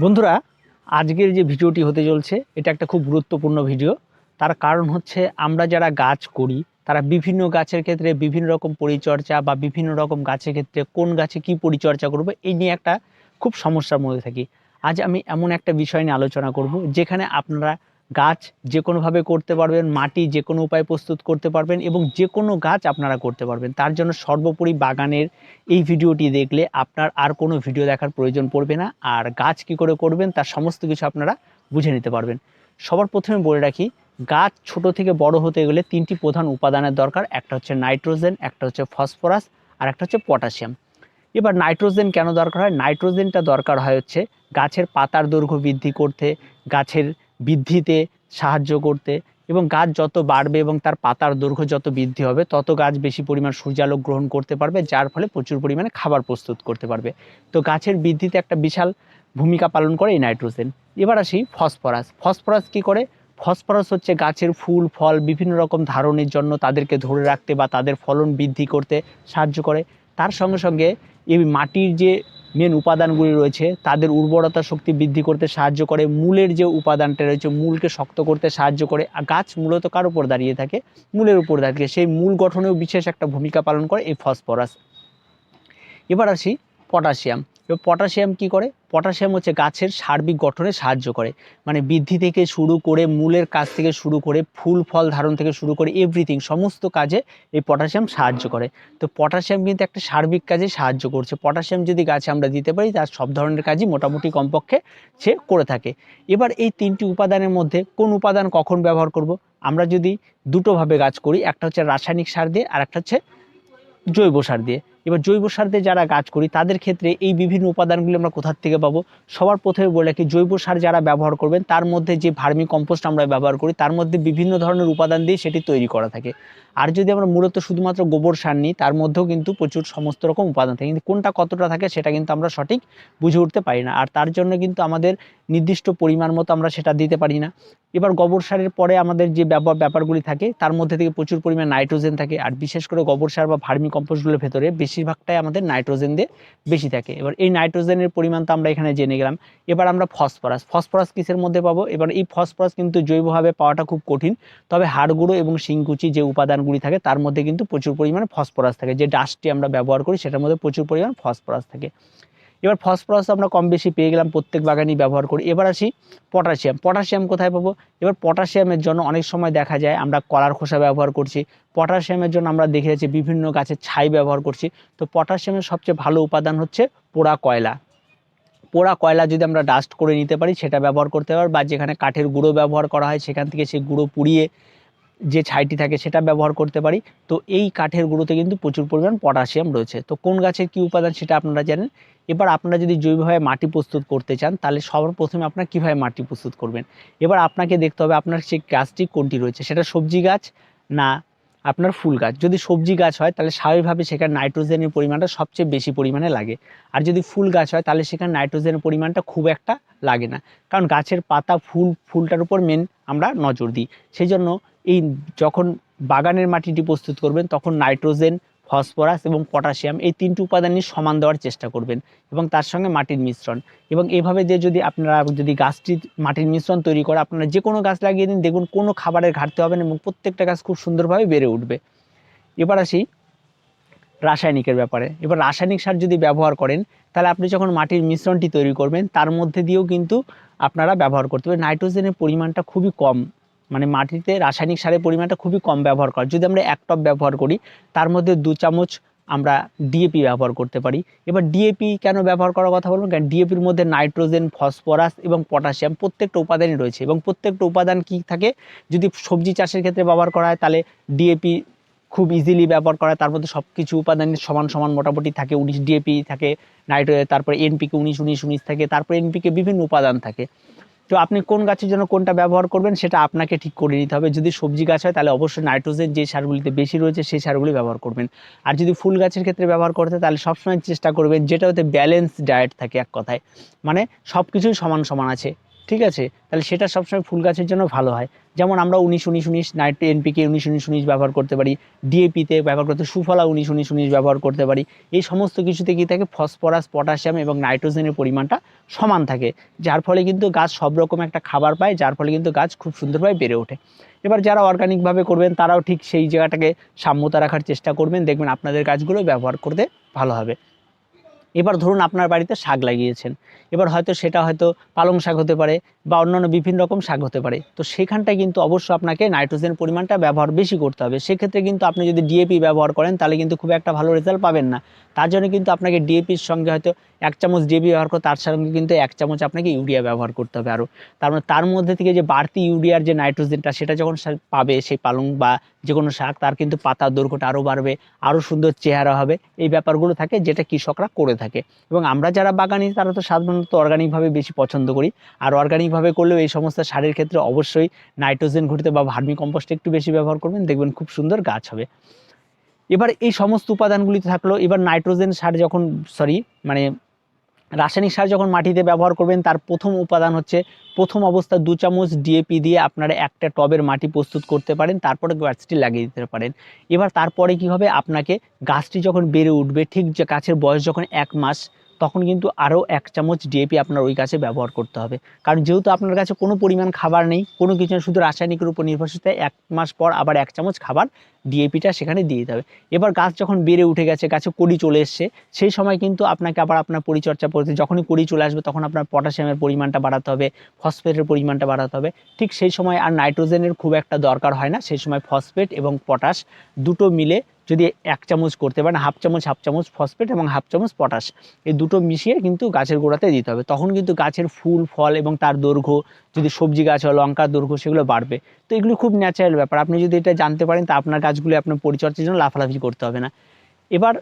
বন্ধুরা, আজকের যে ভিডিওটি হতে চলছে এটা একটা খুব গুরুত্বপূর্ণ ভিডিও। তার কারণ হচ্ছে আমরা যারা গাছ করি তারা বিভিন্ন গাছের ক্ষেত্রে বিভিন্ন রকম পরিচর্যা বা বিভিন্ন রকম গাছের ক্ষেত্রে কোন গাছে কি পরিচর্যা করব এই নিয়ে একটা খুব সমস্যার মধ্যে থাকি। আজ আমি এমন একটা বিষয় নিয়ে আলোচনা করব যেখানে আপনারা গাছ যে কোনোভাবে করতে পারবেন, মাটি যে কোনো উপায়ে প্রস্তুত করতে পারবেন এবং যে কোনো গাছ আপনারা করতে পারবেন। তার জন্য সর্বোপরি বাগানের এই ভিডিওটি দেখলে আপনার আর কোনো ভিডিও দেখার প্রয়োজন পড়বে না, আর গাছ কি করে করবেন তার সমস্ত কিছু আপনারা বুঝে নিতে পারবেন। সবার প্রথমে বলে রাখি, গাছ ছোট থেকে বড় হতে গেলে তিনটি প্রধান উপাদানের দরকার। একটা হচ্ছে নাইট্রোজেন, একটা হচ্ছে ফসফরাস, আর একটা হচ্ছে পটাশিয়াম। এবার নাইট্রোজেন কেন দরকার হয়? নাইট্রোজেনটা দরকার হয় হচ্ছে গাছের পাতার দৈর্ঘ্য বৃদ্ধি করতে, গাছের বৃদ্ধিতে সাহায্য করতে, এবং গাছ যত বাড়বে এবং তার পাতার দৈর্ঘ্য যত বৃদ্ধি হবে তত গাছ বেশি পরিমাণ সূর্যালোক গ্রহণ করতে পারবে, যার ফলে প্রচুর পরিমাণে খাবার প্রস্তুত করতে পারবে। তো গাছের বৃদ্ধিতে একটা বিশাল ভূমিকা পালন করে এই নাইট্রোজেন। এবার আসি ফসফরাস। ফসফরাস কী করে? ফসফরাস হচ্ছে গাছের ফুল ফল বিভিন্ন রকম ধারণের জন্য, তাদেরকে ধরে রাখতে বা তাদের ফলন বৃদ্ধি করতে সাহায্য করে। তার সঙ্গে সঙ্গে এই মাটির যে মেন উপাদানগুলি রয়েছে তাদের উর্বরতা শক্তি বৃদ্ধি করতে সাহায্য করে। মূলের যে উপাদানটা রয়েছে মূলকে শক্ত করতে সাহায্য করে। আর গাছ মূলত কার উপর দাঁড়িয়ে থাকে? মূলের উপর দাঁড়িয়ে, সেই মূল গঠনেও বিশেষ একটা ভূমিকা পালন করে এই ফসফরাস। এবার আসি পটাশিয়াম। এবার পটাশিয়াম কি করে? পটাশিয়াম হচ্ছে গাছের সার্বিক গঠনে সাহায্য করে, মানে বৃদ্ধি থেকে শুরু করে মূলের কাজ থেকে শুরু করে ফুল ফল ধারণ থেকে শুরু করে এভরিথিং সমস্ত কাজে এই পটাশিয়াম সাহায্য করে। তো পটাশিয়াম কিন্তু একটা সার্বিক কাজে সাহায্য করছে। পটাশিয়াম যদি গাছে আমরা দিতে পারি তার সব ধরনের কাজই মোটামুটি কমপক্ষে সে করে থাকে। এবার এই তিনটি উপাদানের মধ্যে কোন উপাদান কখন ব্যবহার করব? আমরা যদি দুটোভাবে গাছ করি, একটা হচ্ছে রাসায়নিক সার দিয়ে আর একটা হচ্ছে জৈব সার দিয়ে। এবার জৈব সার দিয়ে যারা গাছ করি তাদের ক্ষেত্রে এই বিভিন্ন উপাদানগুলি আমরা কোথার থেকে পাবো? সবার প্রথমে বলে রাখি, জৈব সার যারা ব্যবহার করবেন তার মধ্যে যে ভার্মি কম্পোস্ট আমরা ব্যবহার করি তার মধ্যে বিভিন্ন ধরনের উপাদান দিয়ে সেটি তৈরি করা থাকে। আর যদি আমরা মূলত শুধুমাত্র গোবর সার নিই তার মধ্যেও কিন্তু প্রচুর সমস্ত রকম উপাদান থাকে, কিন্তু কোনটা কতটা থাকে সেটা কিন্তু আমরা সঠিক বুঝে উঠতে পারি না, আর তার জন্য কিন্তু আমাদের নির্দিষ্ট পরিমাণ মতো আমরা সেটা দিতে পারি না। এবার গোবর সারের পরে আমাদের যে ব্যাপারগুলি থাকে তার মধ্যে থেকে প্রচুর পরিমাণে নাইট্রোজেন থাকে, আর বিশেষ করে গোবর সার বা ভার্মি কম্পোস্টগুলোর ভেতরে বেশিরভাগটাই আমাদের নাইট্রোজেন দিয়ে বেশি থাকে। এবার এই নাইট্রোজেনের পরিমাণ তো আমরা এখানে জেনে গেলাম। এবার আমরা ফসফরাস। ফসফরাস কিসের মধ্যে পাবো? এবার এই ফসফরাস কিন্তু জৈবভাবে পাওয়াটা খুব কঠিন, তবে হাড়গুঁড়ো এবং শিংকুচি যে উপাদানগুলি থাকে তার মধ্যে কিন্তু প্রচুর পরিমাণে ফসফরাস থাকে। যে ডাস্টটি আমরা ব্যবহার করি সেটার মধ্যে প্রচুর পরিমাণ ফসফরাস থাকে। এবার ফসফরাস আমরা কম বেশি পেয়ে গেলাম, প্রত্যেক বাগানই ব্যবহার করি। এবার আসি পটাশিয়াম। পটাশিয়াম কোথায় পাবো? এবার পটাশিয়ামের জন্য অনেক সময় দেখা যায় আমরা কলার খোসা ব্যবহার করছি। পটাশিয়ামের জন্য আমরা দেখে যাচ্ছি বিভিন্ন গাছের ছাই ব্যবহার করছি। তো পটাশিয়ামের সবচেয়ে ভালো উপাদান হচ্ছে পোড়া কয়লা। পোড়া কয়লা যদি আমরা ডাস্ট করে নিতে পারি সেটা ব্যবহার করতে পারি, বা যেখানে কাঠের গুঁড়ো ব্যবহার করা হয় সেখান থেকে সেই গুঁড়ো পুড়িয়ে যে ছাইটি থাকে সেটা ব্যবহার করতে পারি। তো এই কাঠের গুঁড়োতে কিন্তু প্রচুর পরিমাণ পটাশিয়াম রয়েছে। তো কোন গাছের কি উপাদান সেটা আপনারা জানেন। এবার আপনারা যদি জৈবভাবে মাটি প্রস্তুত করতে চান তাহলে সবার প্রথমে আপনারা কীভাবে মাটি প্রস্তুত করবেন? এবার আপনাকে দেখতে হবে আপনার সেই গাছটি কোনটি রয়েছে, সেটা সবজি গাছ না আপনার ফুল গাছ। যদি সবজি গাছ হয় তাহলে স্বাভাবিকভাবে সেখানে নাইট্রোজেনের পরিমাণটা সবচেয়ে বেশি পরিমাণে লাগে, আর যদি ফুল গাছ হয় তাহলে সেখানে নাইট্রোজেনের পরিমাণটা খুব একটা লাগে না, কারণ গাছের পাতা ফুলটার উপর মেন আমরা নজর দিই। সেই জন্য এই যখন বাগানের মাটিটি প্রস্তুত করবেন তখন নাইট্রোজেন, ফসফরাস এবং পটাশিয়াম এই তিনটি উপাদানই সমান দেওয়ার চেষ্টা করবেন, এবং তার সঙ্গে মাটির মিশ্রণ। এবং এভাবে যে যদি আপনারা যদি গাছটির মাটির মিশ্রণ তৈরি করে আপনারা যে কোনো গাছ লাগিয়ে দিন, দেখুন কোনো খাবারের ঘাটতি হবে না এবং প্রত্যেকটা গাছ খুব সুন্দরভাবে বেড়ে উঠবে। এবার আসি রাসায়নিকের ব্যাপারে। এবার রাসায়নিক সার যদি ব্যবহার করেন তাহলে আপনি যখন মাটির মিশ্রণটি তৈরি করবেন তার মধ্যে দিয়েও কিন্তু আপনারা ব্যবহার করতে হবে। নাইট্রোজেনের পরিমাণটা খুবই কম, মানে মাটিতে রাসায়নিক সারের পরিমাণটা খুবই কম ব্যবহার করা। যদি আমরা 1 টব ব্যবহার করি তার মধ্যে 2 চামচ আমরা ডিএপি ব্যবহার করতে পারি। এবার ডিএপি কেন ব্যবহার করার কথা বলুন? কারণ ডিএপির মধ্যে নাইট্রোজেন, ফসফরাস এবং পটাশিয়াম প্রত্যেকটা উপাদানই রয়েছে, এবং প্রত্যেকটা উপাদান কি থাকে, যদি সবজি চাষের ক্ষেত্রে ব্যবহার করা হয় তাহলে ডিএপি খুব ইজিলি ব্যবহার করা। তার মধ্যে সব কিছু উপাদান সমান সমান মোটামুটি থাকে। 19 ডিএপি থাকে, নাইট্রোজেন, তারপরে এনপিকে 19-19-19 থাকে, তারপরে এনপিকে বিভিন্ন উপাদান থাকে। তো আপনি কোন গাছের জন্য কোনটা ব্যবহার করবেন সেটা আপনাকে ঠিক করে নিতে হবে। যদি সবজি গাছ হয় তাহলে অবশ্যই নাইট্রোজেন যে সারগুলিতে বেশি রয়েছে সেই সারগুলি ব্যবহার করবেন। আর যদি ফুল গাছের ক্ষেত্রে ব্যবহার করতে তাহলে সবসময় চেষ্টা করবেন যেটা হতে ব্যালেন্স ডায়েট থাকে, এক কথায় মানে সব কিছুই সমান সমান আছে, ঠিক আছে? তাহলে সেটা সবসময় ফুল গাছের জন্য ভালো হয়। যেমন আমরা 19-19-19 নাইট্রো এনপিকে 19-19-19 ব্যবহার করতে পারি, ডিএপিতে ব্যবহার করতে সুফলা 19-19-19 ব্যবহার করতে পারি। এই সমস্ত কিছুতে কী থাকে, ফসফরাস, পটাশিয়াম এবং নাইট্রোজেনের পরিমাণটা সমান থাকে, যার ফলে কিন্তু গাছ সব রকম একটা খাবার পায়, যার ফলে কিন্তু গাছ খুব সুন্দরভাবে বেড়ে ওঠে। এবার যারা অর্গানিকভাবে করবেন তারাও ঠিক সেই জায়গাটাকে সাম্যতা রাখার চেষ্টা করবেন, দেখবেন আপনাদের গাছগুলো ব্যবহার করতে ভালো হবে। এবার ধরুন আপনার বাড়িতে শাক লাগিয়েছেন, এবার হয়তো সেটা হয়তো পালং শাক হতে পারে বা অন্যান্য বিভিন্ন রকম শাক হতে পারে, তো সেখানটায় কিন্তু অবশ্যই আপনাকে নাইট্রোজেন পরিমাণটা ব্যবহার বেশি করতে হবে। সেক্ষেত্রে কিন্তু আপনি যদি ডিএপি ব্যবহার করেন তাহলে কিন্তু খুব একটা ভালো রেজাল্ট পাবেন না। তার জন্য কিন্তু আপনাকে ডিএপির সঙ্গে হয়তো 1 চামচ ডিএপি ব্যবহার করে, তার সঙ্গে কিন্তু 1 চামচ আপনাকে ইউরিয়া ব্যবহার করতে হবে আরও। তার মানে তার মধ্যে থেকে যে বাড়তি ইউরিয়ার যে নাইট্রোজেনটা সেটা যখন পাবে সেই পালং বা যে কোনো শাক, তার কিন্তু পাতার দৈর্ঘ্যটা আরও বাড়বে, আরও সুন্দর চেহারা হবে। এই ব্যাপারগুলো থাকে যেটা কৃষকরা করে থাকে। এবং আমরা যারা বাগানি তারা তো সাধারণত অর্গানিকভাবে বেশি পছন্দ করি। আর অর্গানিকভাবে করলেও এই সমস্ত সারের ক্ষেত্রে অবশ্যই নাইট্রোজেন ঘটিত বা ভার্মি কম্পোস্ট একটু বেশি ব্যবহার করবেন, দেখবেন খুব সুন্দর গাছ হবে। এবার এই সমস্ত উপাদানগুলি থাকলো। এবার নাইট্রোজেন সার যখন মানে রাসায়নিক সার যখন মাটিতে ব্যবহার করবেন, তার প্রথম উপাদান হচ্ছে, প্রথম অবস্থা 2 চামচ ডিএপি দিয়ে আপনারা একটা টবের মাটি প্রস্তুত করতে পারেন, তারপরে গাছটি লাগিয়ে দিতে পারেন। এবার তারপরে কি হবে, আপনাকে গাছটি যখন বেড়ে উঠবে, ঠিক যে গাছের বয়স যখন 1 মাস, তখন কিন্তু আরও 1 চামচ ডিএপি আপনার ওই গাছে ব্যবহার করতে হবে। কারণ যেহেতু আপনার কাছে কোনো পরিমাণ খাবার নেই, কোনো কিছু না, শুধু রাসায়নিকের উপর নির্ভরশীল, 1 মাস পর আবার 1 চামচ খাবার ডিএপিটা সেখানে দিয়ে দিতে হবে। এবার গাছ যখন বেড়ে উঠে গেছে, গাছে কড়ি চলে এসছে, সেই সময় কিন্তু আপনাকে আবার আপনার পরিচর্যা করতে, যখনই কড়ি চলে আসবে তখন আপনার পটাশিয়ামের পরিমাণটা বাড়াতে হবে, ফসফেটের পরিমাণটা বাড়াতে হবে। ঠিক সেই সময় আর নাইট্রোজেনের খুব একটা দরকার হয় না, সেই সময় ফসফেট এবং পটাশ দুটো মিলে যদি 1 চামচ করতে পারেন, হাফ চামচ ফসফেট এবং হাফ চামচ পটাশ, এই দুটো মিশিয়ে কিন্তু গাছের গোড়াতে দিতে হবে। তখন কিন্তু গাছের ফুল ফল এবং তার দৈর্ঘ্য, যদি সবজি গাছ হয় লঙ্কার দৈর্ঘ্য, সেগুলো বাড়বে। তো এগুলো খুব ন্যাচারাল ব্যাপার, আপনি যদি এটা জানতে পারেন তা আপনার গাছগুলি আপনার পরিচর্যার জন্য লাফালাফি করতে হবে না। এবার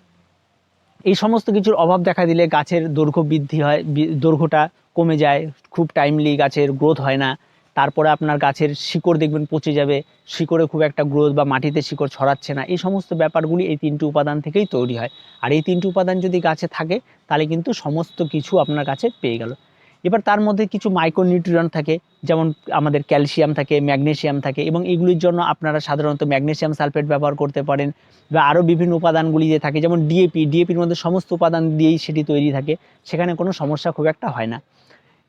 এই সমস্ত কিছুর অভাব দেখা দিলে গাছের দৈর্ঘ্য বৃদ্ধি হয়, দৈর্ঘ্যটা কমে যায়, খুব টাইমলি গাছের গ্রোথ হয় না। তারপরে আপনার গাছের শিকড় দেখবেন পচে যাবে, শিকড়ে খুব একটা গ্রোথ বা মাটিতে শিকড় ছড়াচ্ছে না। এই সমস্ত ব্যাপারগুলি এই 3টি উপাদান থেকেই তৈরি হয়। আর এই 3টি উপাদান যদি গাছে থাকে তাহলে কিন্তু সমস্ত কিছু আপনার গাছে পেয়ে গেল। এবার তার মধ্যে কিছু মাইক্রোনিউট্রিয়েন্ট থাকে, যেমন আমাদের ক্যালসিয়াম থাকে, ম্যাগনেসিয়াম থাকে, এবং এগুলির জন্য আপনারা সাধারণত ম্যাগনেসিয়াম সালফেট ব্যবহার করতে পারেন, বা আরও বিভিন্ন উপাদানগুলি যে থাকে, যেমন ডিএপির মধ্যে সমস্ত উপাদান দিয়েই সেটি তৈরি থাকে, সেখানে কোনো সমস্যা খুব একটা হয় না।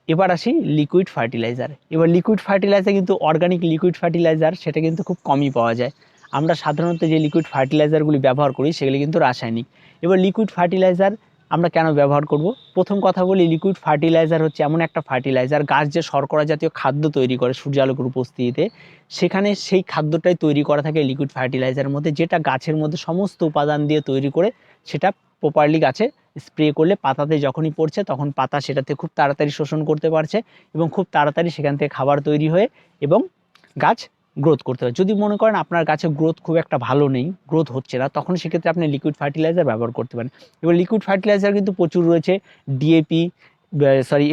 এবার আসি লিকুইড ফার্টিলাইজার। এবার লিকুইড ফার্টিলাইজার কিন্তু অর্গানিক লিকুইড ফার্টিলাইজার সেটা কিন্তু খুব কমই পাওয়া যায়। আমরা সাধারণত যে লিকুইড ফার্টিলাইজারগুলি ব্যবহার করি সেগুলি কিন্তু রাসায়নিক। এবার লিকুইড ফার্টিলাইজার আমরা কেন ব্যবহার করব? প্রথম কথা বলি, লিকুইড ফার্টিলাইজার হচ্ছে এমন একটা ফার্টিলাইজার, গাছ যে শর্করা জাতীয় খাদ্য তৈরি করে সূর্যালোকের উপস্থিতিতে, সেখানে সেই খাদ্যটাই তৈরি করা থাকে লিকুইড ফার্টিলাইজারের মধ্যে, যেটা গাছের মধ্যে সমস্ত উপাদান দিয়ে তৈরি করে সেটা প্রপারলি গাছে স্প্রে করলে, পাতাতে যখনই পড়ছে তখন পাতা সেটাতে খুব তাড়াতাড়ি শোষণ করতে পারছে এবং খুব তাড়াতাড়ি সেখান থেকে খাবার তৈরি হয়ে এবং গাছ গ্রোথ করতে পারে। যদি মনে করেন আপনার গাছে গ্রোথ খুব একটা ভালো নেই, গ্রোথ হচ্ছে না, তখন সেক্ষেত্রে আপনি লিকুইড ফার্টিলাইজার ব্যবহার করতে পারেন। এবার লিকুইড ফার্টিলাইজার কিন্তু প্রচুর রয়েছে, ডিএপি,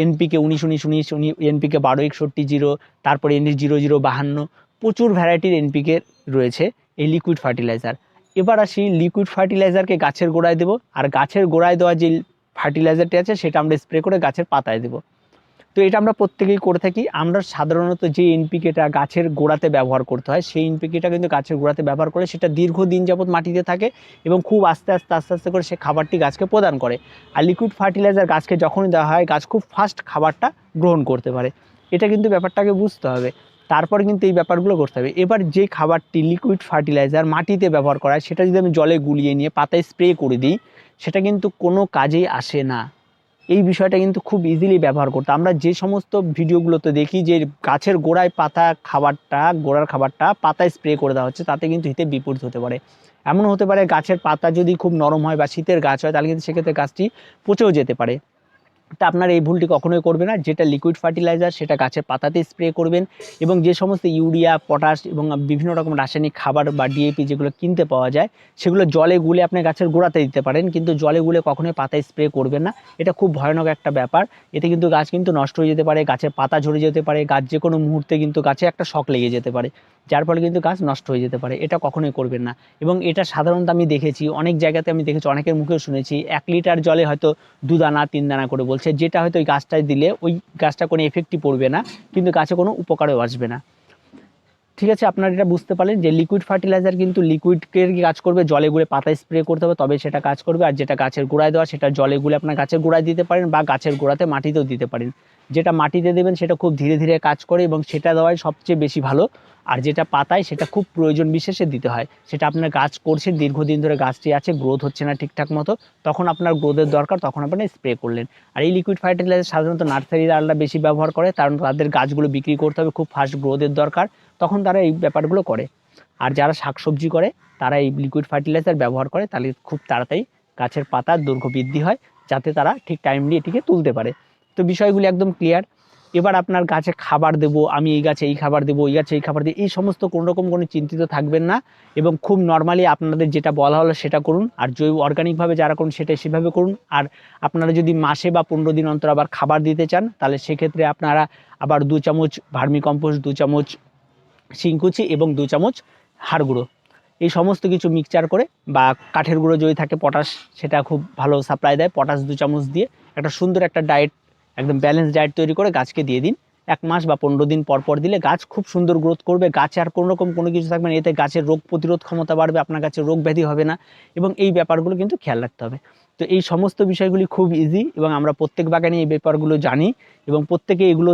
এনপিকে 19-19-19, এনপিকে 12-61-0, তারপরে NS 00-52, প্রচুর ভ্যারাইটির এনপিকে রয়েছে এই লিকুইড ফার্টিলাইজার। এবার আসি লিকুইড ফার্টিলাইজারকে গাছের গোড়ায় দেবো, আর গাছের গোড়ায় দেওয়া যে ফার্টিলাইজারটি আছে সেটা আমরা স্প্রে করে গাছের পাতায় দেবো। তো এটা আমরা প্রত্যেকেই করে থাকি। আমরা সাধারণত যে এনপিকেটা গাছের গোড়াতে ব্যবহার করতে হয়, সেই এনপিকেটা কিন্তু গাছের গোড়াতে ব্যবহার করে সেটা দীর্ঘদিন যাবত মাটিতে থাকে এবং খুব আস্তে আস্তে করে সে খাবারটি গাছকে প্রদান করে। আর লিকুইড ফার্টিলাইজার গাছকে যখনই দেওয়া হয় গাছ খুব ফাস্ট খাবারটা গ্রহণ করতে পারে। এটা কিন্তু ব্যাপারটাকে বুঝতে হবে, তারপর কিন্তু এই ব্যাপারগুলো করতে হবে। এবার যে খাবারটি লিকুইড ফার্টিলাইজার মাটিতে ব্যবহার করা হয়, সেটা যদি আমি জলে গুলিয়ে নিয়ে পাতায় স্প্রে করে দিই, সেটা কিন্তু কোনো কাজেই আসে না। এই বিষয়টা কিন্তু খুব ইজিলি ব্যবহার করতে, আমরা যে সমস্ত ভিডিওগুলোতে দেখি যে গাছের গোড়ায় গোড়ার খাবারটা পাতায় স্প্রে করে দেওয়া হচ্ছে, তাতে কিন্তু হিতে বিপরীত হতে পারে। এমন হতে পারে গাছের পাতা যদি খুব নরম হয় বা শীতের গাছ হয়, তাহলে কিন্তু সেক্ষেত্রে গাছটি পচেও যেতে পারে। তা আপনারা এই ভুলটি কখনোই করবে না, যেটা লিকুইড ফার্টিলাইজার সেটা গাছের পাতাতে স্প্রে করবেন, এবং যে সমস্ত ইউরিয়া, পটাশ এবং বিভিন্ন রকম রাসায়নিক খাবার বা ডিএপি যেগুলো কিনতে পাওয়া যায়, সেগুলো জলে গুলে আপনি গাছের গোড়াতে দিতে পারেন, কিন্তু জলে গুলে কখনোই পাতায় স্প্রে করবেন না। এটা খুব ভয়ানক একটা ব্যাপার, এতে কিন্তু গাছ কিন্তু নষ্ট হয়ে যেতে পারে, গাছের পাতা ঝরে যেতে পারে, গাছ যে কোনো মুহূর্তে কিন্তু গাছে একটা শক লেগে যেতে পারে, যার ফলে কিন্তু গাছ নষ্ট হয়ে যেতে পারে। এটা কখনোই করবেন না। এবং এটা সাধারণত আমি দেখেছি অনেক জায়গাতে, আমি দেখেছি অনেকের মুখেও শুনেছি 1 লিটার জলে হয়তো 2 দানা 3 দানা করে বলছে, যেটা হয়তো ওই গাছটায় দিলে ওই গাছটা কোনো এফেক্টই পড়বে না, কিন্তু গাছে কোনো উপকারেও আসবে না। ঠিক আছে, আপনারা এটা বুঝতে পারলেন যে লিকুইড ফার্টিলাইজার কিন্তু লিকুইডকে কাজ করবে, জলে গুলে পাতায় স্প্রে করতে হবে তবে সেটা কাজ করবে। আর যেটা গাছের গোড়ায় দেওয়া সেটা জলে গুলে আপনার গাছের গোড়ায় দিতে পারেন বা গাছের গোড়াতে মাটিতেও দিতে পারেন। যেটা মাটিতে দেবেন সেটা খুব ধীরে ধীরে কাজ করে এবং সেটা দেওয়াই সবচেয়ে বেশি ভালো। আর যেটা পাতায় সেটা খুব প্রয়োজন বিশেষে দিতে হয়। সেটা আপনার গাছ করছেন, দীর্ঘদিন ধরে গাছটি আছে, গ্রোথ হচ্ছে না ঠিকঠাক মতো, তখন আপনার গ্রোথের দরকার, তখন আপনি স্প্রে করলেন। আর এই লিকুইড ফার্টিলাইজার সাধারণত নার্সারিরা বেশি ব্যবহার করে, কারণ তাদের গাছগুলো বিক্রি করতে হবে, খুব ফাস্ট গ্রোথের দরকার, তখন তারা এই ব্যাপারগুলো করে। আর যারা শাকসবজি করে তারা এই লিকুইড ফার্টিলাইজার ব্যবহার করে, তাহলে খুব তাড়াতাড়ি গাছের পাতার দৈর্ঘ্য বৃদ্ধি হয়, যাতে তারা ঠিক টাইমলি এটিকে তুলতে পারে। তো বিষয়গুলি একদম ক্লিয়ার। এবার আপনার গাছে খাবার দেবো, আমি এই গাছে এই খাবার দেবো, এই গাছে এই খাবার দেবো, এই সমস্ত কোনোরকম কোনো চিন্তিত থাকবেন না এবং খুব নর্মালি আপনাদের যেটা বলা হলো সেটা করুন। আর জৈব অর্গানিকভাবে যারা করুন সেটা সেভাবে করুন। আর আপনারা যদি মাসে বা 15 দিন অন্তর আবার খাবার দিতে চান, তাহলে সেক্ষেত্রে আপনারা আবার 2 চামচ ভার্মি কম্পোস্ট, 2 চামচ শিংকুচি এবং 2 চামচ হাড় গুঁড়ো, এই সমস্ত কিছু মিক্সচার করে, বা কাঠের গুঁড়ো যদি থাকে পটাশ, সেটা খুব ভালো সাপ্লাই দেয়, পটাশ 2 চামচ দিয়ে একটা সুন্দর একটা ডায়েট, একদম ব্যালেন্স ডায়েট তৈরি করে গাছকে দিয়ে দিন। 1 মাস বা 15 দিন পর পর দিলে গাছ খুব সুন্দর গ্রোথ করবে। গাছে আর কোনো রকম কোনো কিছু থাকবে না, এতে গাছের রোগ প্রতিরোধ ক্ষমতা বাড়বে, আপনার গাছের রোগ ব্যাধি হবে না, এবং এই ব্যাপারগুলো কিন্তু খেয়াল রাখতে হবে। তো এই সমস্ত বিষয়গুলি খুব ইজি এবং আমরা প্রত্যেক বাগানে এই ব্যাপারগুলো জানি, এবং প্রত্যেকে এগুলো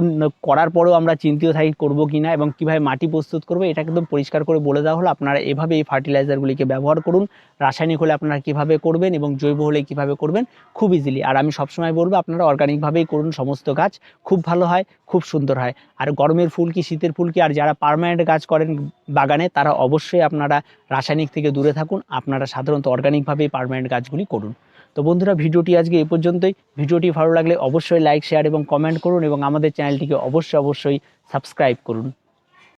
করার পরেও আমরা চিন্তিত থাকি করবো কিনা এবং কীভাবে মাটি প্রস্তুত করবো, এটা একদম পরিষ্কার করে বলে দেওয়া হলো। আপনারা এভাবে এই ফার্টিলাইজারগুলিকে ব্যবহার করুন। রাসায়নিক হলে আপনারা কীভাবে করবেন এবং জৈব হলে কীভাবে করবেন, খুব ইজিলি। আর আমি সবসময় বলবো আপনারা অর্গানিকভাবেই করুন, সমস্ত গাছ খুব ভালো হয়, খুব সুন্দর হয়। আর গরমের ফুল কি শীতের ফুল কি, আর যারা পার্মানেন্ট গাছ করেন বাগানে, তারা অবশ্যই আপনারা রাসায়নিক থেকে দূরে থাকুন, আপনারা সাধারণত অর্গানিকভাবেই পার্মানেন্ট গাছগুলি করুন। তো বন্ধুরা, ভিডিওটি আজকে এই পর্যন্তই। ভিডিওটি ভালো লাগলে অবশ্যই লাইক, শেয়ার এবং কমেন্ট করুন এবং আমাদের চ্যানেলটিকে অবশ্যই সাবস্ক্রাইব করুন।